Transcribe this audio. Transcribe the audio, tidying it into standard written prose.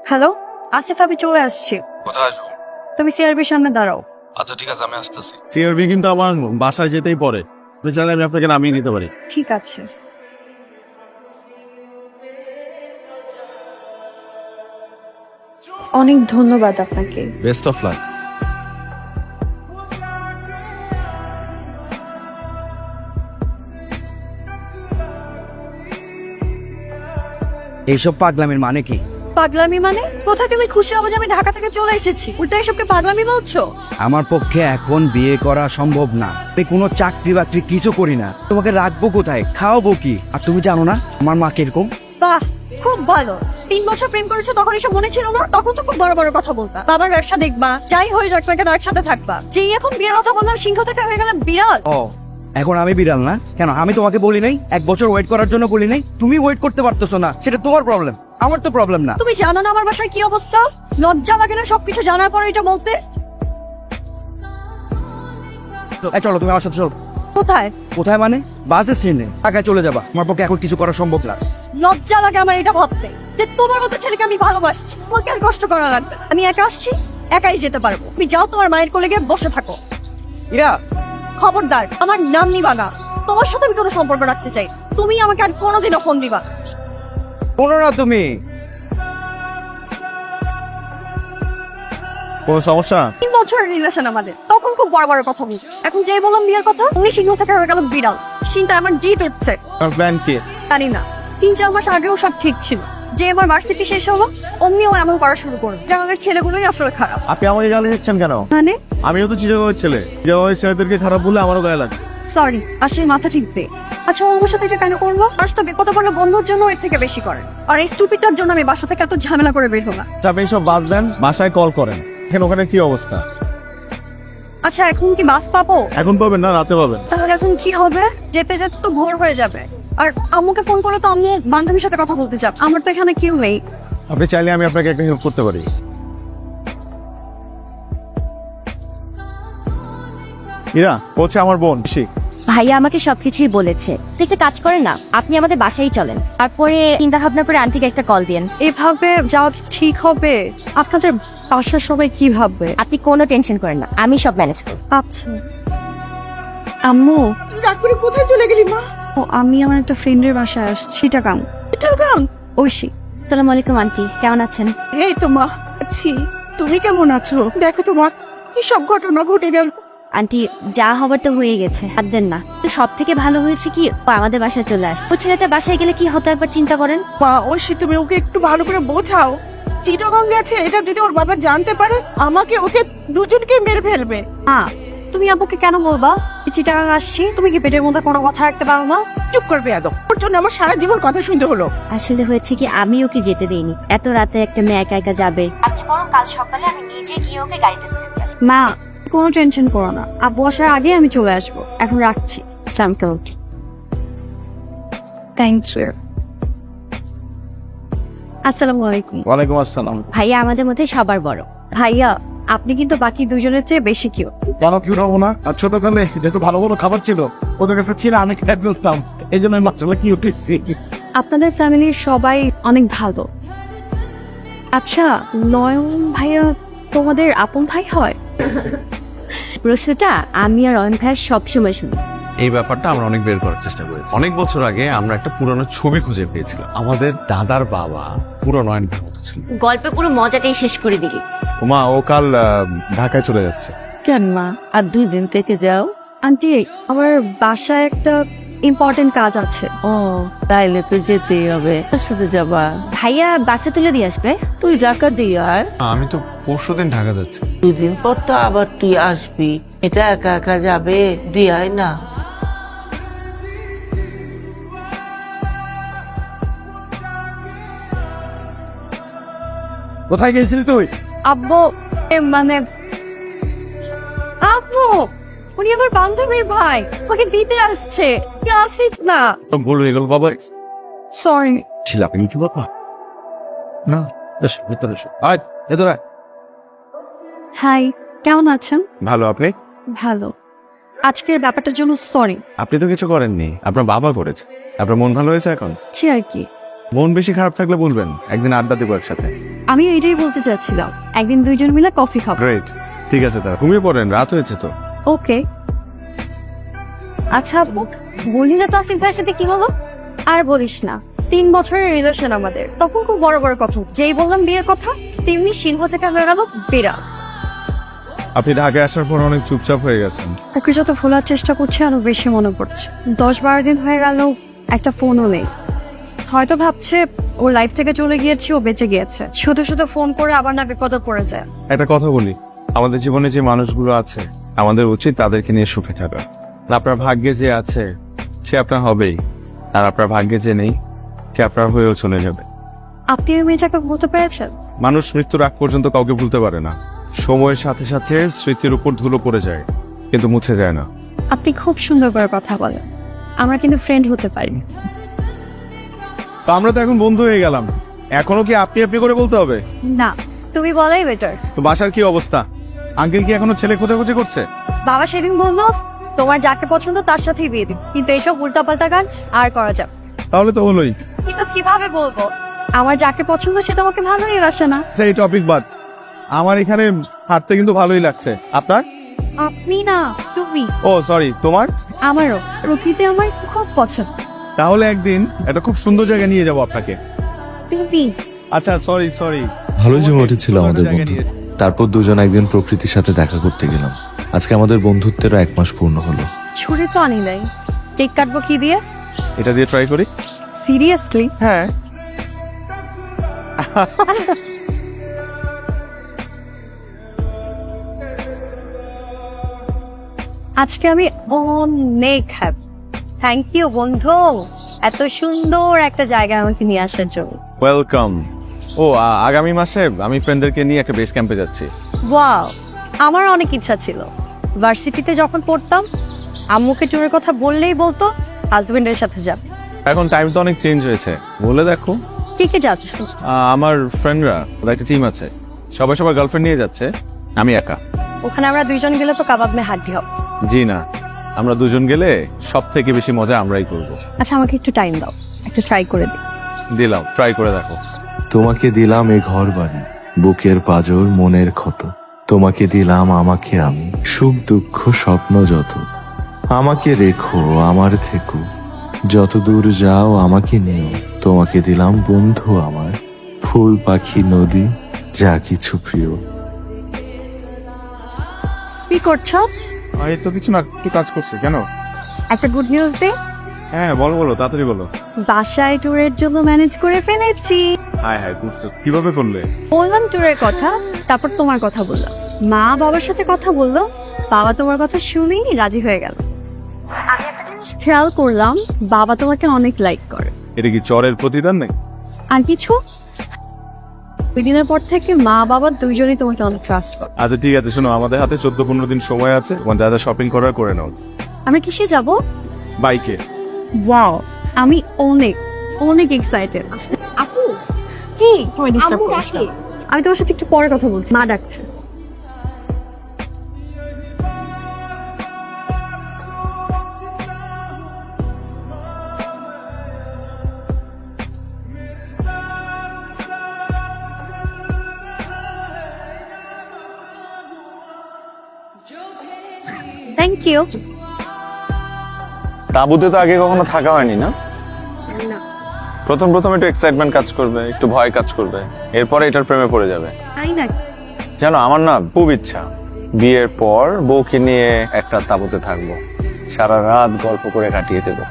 Hello, Asif আমি চলে আসছি। কোথায় আসবো? তুমি সিআরবির সামনে দাঁড়াও। আচ্ছা ঠিক আছে, আমি আসতেছি। সিআরবি কিন্তু আমার বাসায় যেতেই পড়ে, আপনি চাইলে আমি আপনাকে নামিয়ে দিতে পারি। ঠিক আছে। অনেক ধন্যবাদ আপনাকে। Best of luck. এইসব পাগলামির মানে কি? পাগলামি মানে? কোথায় তুমি খুশি হবে যে আমি ঢাকা থেকে চলে এসেছি, উল্টা এসবকে পাগলামি বলছো? আমার পক্ষে এখন বিয়ে করা সম্ভব না। আমি কোনো চাকরি বাকরি কিছু করি না, তোমাকে রাখবো কোথায়, খাওয়াবো কি? আর তুমি জানো না আমার মা কিরকম? বাহ, খুব ভালো। 3 বছর প্রেম করেছো, তখন এসব মনে ছিল না? তখন তো খুব বড় বড় কথা বলতা, বাবার ব্যবসা দেখবা, যাই হয়ে যাক না কেন একসাথে থাকবা। যেই এখন বিয়ের কথা বললাম, সিংহ থেকে হয়ে গেলাম বিড়াল। ও, এখন আমি বিড়াল না? কেন আমি তোমাকে বলি নাই 1 বছর ওয়েট করার জন্য? বলি নাই? তুমি ওয়েট করতে পারতেছো না, সেটা তোমার প্রবলেম, আমার তো প্রবলেম না। তুমি জানো না আমার বাসার কি অবস্থা? লজ্জা লাগে না সবকিছু জানার পর এটা বলতে? এই চলো, তুমি আমার সাথে চলো। কোথায়? কোথায় মানে? বাসে স্টেশনে ঢাকায় চলে যাবা। আমার পক্ষে এখন কিছু করা সম্ভব না। লজ্জা লাগে আমার এটা ভাবতে যে তোমার মতো ছেলেকে আমি ভালোবাসছি। তোমাকে আর কষ্ট করা লাগবে না। আমি একা আসছি, একাই যেতে পারবো। তুমি যাও, তোমার মায়ের কোলে গিয়ে বসে থাকো। ইরা, খবরদার আমার নাম নিবা না। তোমার সাথে আমি কোনো সম্পর্ক রাখতে চাই। তুমি আমাকে আর কোনোদিনও ফোন দিবা না। শোনো না তুমি। কোনো সমস্যা? 3 বছরের রিলেশন আমাদের, তখন খুব বড় বড় কথা বলছি। এখন যেই বললাম বিয়ের কথা, উনি সিংহ থেকে হয়ে গেল বিড়াল। চিন্তা আমার জিত উঠছে। আপনার প্ল্যান কি? জানি না, 3-4 মাস আগেও সব ঠিক ছিল। যে আমার ভার্সিটি শেষ হলো অমনিও এমন করা শুরু করলো যে আমাদের ছেলেগুলোই আসলে খারাপ। আপনি আমাকে গালি দিচ্ছেন কেন? মানে আমিও তো চিটাগংয়ের ছেলে। চিটাগংয়ের ছেলেদেরকে খারাপ বললে আমারও গায়ে লাগে। সরি, আসলে মাথা ঠিক দে। আচ্ছা ওর সাথে এটা কেন করবো? আর তো বিপদে পড়লে বন্ধুর জন্য এর থেকে বেশি করে। আর এই স্টুপিডটার জন্য আমি বাসা থেকে এত ঝামেলা করে বের হলাম। আচ্ছা, আপনি সব বাদ দেন, বাসায় কল করেন। এখন ওখানে কি অবস্থা? আচ্ছা এখন কি বাস পাবো? এখন পাবেন না, রাতে পাবেন। তাহলে এখন কি হবে? যেতে যেতে তো ভোর হয়ে যাবে। আর আম্মুকে ফোন করলে তো আম্মু বান্ধবীর সাথে কথা বলতে চাপ। আমার তো এখানে কেউ নেই। আপনি চাইলে আমি আপনাকে একটা হেল্প করতে পারি। ইরা হচ্ছে আমার বোন শিখ। ভাইয়া আমাকে সবকিছুই বলেছে। তো একটা কাজ করেন না, আপনি আমাদের বাসায় চলেন, তারপরে চিন্তা ভাবনা করে আন্টিকে একটা কল দিয়েন। এভাবে যাওয়া কি ঠিক হবে? আপনাদের বাসার সবাই কি ভাববে? আপনি কোনো টেনশন করেন না, আমি সব ম্যানেজ করব। আচ্ছা আম্মু, রাগ করে কোথায় চলে গেলি মা? ও আমি আমার একটা ফ্রেন্ডের বাসায় আসছি। টাকাম চিটাগাং? ঐশী। আসসালামু আলাইকুম আন্টি, কেমন আছেন? এই তো মা আছি। তুমি কেমন আছো? দেখো তোমার কি সব ঘটনা ঘটে গেল। আন্টি যা হবার তো হয়ে গেছে, হাত দেন না। সব থেকে ভালো হয়েছে কি ও আমাদের বাসায় চলে আসছে। ও ছেলেটা বাসায় গেলে কি হতো একবার চিন্তা করেন। মা ঐশী, তুমি ওকে একটু ভালো করে বোঝাও। চিটাগাং গেছে, এটা যদি ওর বাবা জানতে পারে আমাকে ওকে দুজনকে মেরে ফেলবে। হ্যাঁ, তুমি আব্বুকে কেন বলবা চিটাগাং আসছি? তুমি কি পেটের মধ্যে কোনো কথা রাখতে পারো না? চুপ করবে এত। ওর জন্য আমার সারা জীবন কথা শুনতে হলো। আসলে হয়েছে কি, আমি ওকে যেতে দেইনি। এত রাতে একটা মেয়ে একা একা যাবে। আচ্ছা বরং কাল সকালে আমি নিজে গিয়ে ওকে গাড়িতে তুলে দিয়ে আসবো। মা কোনো টেনশন করো না, আব্বু আসার আগে আমি চলে আসবো। এখন রাখছি। Thank you. আসসালামু আলাইকুম। ওয়ালাইকুম আসসালাম। ভাইয়া আমাদের মধ্যে সবার বড়। ভাইয়া আপনি কিন্তু বাকি দুজনের চেয়ে বেশি কিউ। কেন কি হবো না? আর ছোটকালে যেহেতু ভালো ভালো খাবার ছিল ওদের কাছে ছিল, আমি খেয়ে ফেলতাম, এই জন্য মাসালা কি উঠেছি। আপনাদের ফ্যামিলির সবাই অনেক ভালো। আচ্ছা নয়ন ভাইয়া তোমাদের আপন ভাই হয়? প্রশ্নটা আমি আর অয়ন ভাইয়ের সবসময় শুনি। এই ব্যাপারটা আমরা অনেক বের করার চেষ্টা করেছি। অনেক বছর আগে আমরা একটা পুরনো ছবি খুঁজে পেয়েছিলাম। আমাদের দাদার বাবা পুরো নয়ন ভাই মতো ছিল। গল্পে পুরো মজাটাই শেষ করে দিলি। মা ও কাল ঢাকায় চলে যাচ্ছে। কেন মা, আর 2 দিন থেকে যাও? আন্টি আমার বাসায় একটা ইম্পর্টেন্ট কাজ আছে। ও তাইলে তো যেতেই হবে। তার সাথে যাবা? ভাইয়া বাসে তুলে দিয়ে আসবে। তুই ঢাকা দিয়ে আয়। আমি তো পরশুদিন ঢাকা যাচ্ছি। 2 দিন পর তো আবার তুই আসবি। এটা একা একা যাবে, দিয়ে আয় না। কোথায় গেছিলি তুই? আব্বু মানে আব্বু উনি আমার বান্ধবীর ভাই, ওকে দিতে আসছে। কি আসিস না? ভুল হয়ে গেল বাবা। সরি। ছিল আপনি কি বাবা? না, এসো ভিতরে এসো। আয় ভেতরে আয়। হাই, কেমন আছেন? ভালো, আপনি? ভালো। আজকের ব্যাপারটার জন্য সরি। আপনি তো কিছু করেননি, আপনার বাবা করেছে। আপনার মন ভালো হয়েছে এখন? ছি আর কি। মন বেশি খারাপ থাকলে বলবেন, একদিন আড্ডা দেবো একসাথে। আমি এইটাই বলতে চাচ্ছিলাম, একদিন দুইজন মিলে কফি খাবো। গ্রেট, ঠিক আছে, তারা ঘুমিয়ে পড়েন, রাত হয়েছে তো। ওকে। আচ্ছা বলি না তো আসিফ ভাইয়ের সাথে কি হলো? আর বলিস না, 3 বছরের রিলেশন আমাদের, তখন খুব বড় বড় কথা, যেই বললাম বিয়ের কথা তেমনি সিংহ থেকে হয়ে গেল বিড়াল। আপনি ঢাকায় আসার পর অনেক চুপচাপ হয়ে গেছেন। ওকে যত ভোলার চেষ্টা করছি আরো বেশি মনে পড়ছে। 10-12 দিন হয়ে গেল একটা ফোনও নেই। হয়তো ভাবছে ওর লাইফ থেকে চলে গিয়েছি, ও বেঁচে গিয়েছে। শুধু শুধু ফোন করে আবার না বিপদে পড়ে যায়। একটা কথা বলি, আমাদের জীবনে যে মানুষগুলো আছে আমাদের উচিত তাদেরকে নিয়ে সুখে থাকা। আপনার ভাগ্যে যে আছে সে আপনার হবেই, আর আপনার ভাগ্যে যে নেই সে আপনার হয়েও চলে যাবে। আপনি ওই মেয়েটাকে বলতে পেরেছেন? মানুষ মৃত্যুর আগ পর্যন্ত কাউকে ভুলতে পারে না। সময়ের সাথে সাথে স্মৃতির উপর ধুলো পড়ে যায়, কিন্তু মুছে যায় না। আপনি খুব সুন্দর করে কথা বলেন, আমরা কিন্তু ফ্রেন্ড হতে পারি। তো আমরা তো এখন বন্ধু হয়ে গেলাম, এখনো কি আপনি আপনি করে বলতে হবে? না, তুমি বলাই বেটার। তো বাসার কি অবস্থা? আঙ্কেল কি এখনো ছেলে খোঁজাখুঁজি করছে? বাবা সেদিন বললো তোমার যাকে পছন্দ তার সাথেই বিয়ে দিন, কিন্তু এইসব উল্টাপাল্টা কাজ আর করা যাবে। তাহলে তো হলোই। কিন্তু কিভাবে বলবো? আমার যাকে পছন্দ সে তোমাকে ভালোই বাসে না। আচ্ছা, এই টপিক বাদ, আমার এখানে হাঁটতে কিন্তু ভালোই লাগছে। আপনার? আপনি না, তুমি। ও সরি, তোমার? আমারও প্রকৃতি আমার খুব পছন্দ। তাহলে একদিন একটা খুব সুন্দর জায়গায় নিয়ে যাবো আপনাকে। তুমি আচ্ছা সরি। ভালোই জমে উঠেছিল আমাদের বন্ধুত্ব। তারপর দুজন একদিন প্রকৃতির সাথে দেখা করতে গেলাম। আজকে আমাদের বন্ধুত্বেরও 1 মাস পূর্ণ হলো। ছুরি তো আনি নাই, কেক কাটবো কি দিয়ে? এটা দিয়ে ট্রাই করি। সিরিয়াসলি? হ্যাঁ। আজকে আমি অনেক হ্যাপি। থ্যাংক ইউ বন্ধু, এত সুন্দর একটা জায়গায় আমাকে নিয়ে আসার জন্য। ওয়েলকাম। ও আগামী মাসে আমি ফ্রেন্ডদেরকে নিয়ে একটা বেস ক্যাম্পে যাচ্ছি। ওয়াও, আমার অনেক ইচ্ছা ছিল। ভার্সিটিতে যখন পড়তাম আম্মুকে ট্যুরের কথা বললেই বলতো হাজবেন্ডের সাথে যাব। এখন টাইম তো অনেক চেঞ্জ হয়েছে, বলে দেখো। কে কে যাচ্ছ? আমার ফ্রেন্ডরা, ওদের একটা টিম আছে, সবাই সবার গার্লফ্রেন্ড নিয়ে যাচ্ছে, আমি একা। ওখানে আমরা দুইজন গেলে তো কাবাব মে হাড্ডি হবে। জি না, আমরা দুজন গেলে সব থেকে বেশি মজা আমরাই করব। আচ্ছা আমাকে একটু টাইম দাও, একটু ট্রাই করে দিই। দিলাম, ট্রাই করে দেখো। তোমাকে দিলাম এ ঘর বাড়ি, বুকের পাজর মনের ক্ষত। তোমাকে দিলাম আমাকে আমি, সুখ দুঃখ স্বপ্ন যত। আমাকে রেখো আমার থেকো, যত দূর যাও আমাকে নিও। তোমাকে দিলাম বন্ধু আমার, ফুল পাখি নদী যা কিছু প্রিয়। কি করছো? এই তো কিছু না, একটু কাজ করছে। কেন? একটা গুড নিউজ দে। হ্যাঁ বলো, তাড়াতাড়ি বলো। বাসায় ট্যুরের জন্য ম্যানেজ করে ফেলেছি। হাই করছো, কিভাবে করলে? বললাম ট্যুরের কথা, তারপর তোমার কথা বললাম। মা বাবার সাথে কথা বললো, বাবা তোমার কথা শুনেই রাজি হয়ে গেল। আমি একটা জিনিস খেয়াল করলাম, বাবা তোমাকে অনেক লাইক করে। এটা কি চরের প্রতিদান নাকি? আর কিছু? ওই দিনের পর থেকে মা বাবা দুইজনই তোমাকে অনেক ট্রাস্ট করে। আচ্ছা ঠিক আছে, শোনো, আমাদের হাতে 14-15 দিন সময় আছে, যা যা শপিং করার করে নাও। আমরা কিসে যাব? বাইকে। ওয়াও, আমি অনেক অনেক এক্সাইটেড। আপু কি তুমি ডিস্টার্ব করিস না। আমি তোমার সাথে একটু পরে কথা বলছি, মা ডাকছে। Thank you. তাঁবুতে তো আগে কখনো থাকা হয়নি না? প্রথম একটু এক্সাইটমেন্ট কাজ করবে, একটু ভয় কাজ করবে, এরপরে এটার প্রেমে পড়ে যাবে। তাই না? জানো, আমার না খুব ইচ্ছা বিয়ের পর বউকে নিয়ে একটা তাঁবুতে থাকবো, সারা রাত গল্প করে কাটিয়ে দেবো।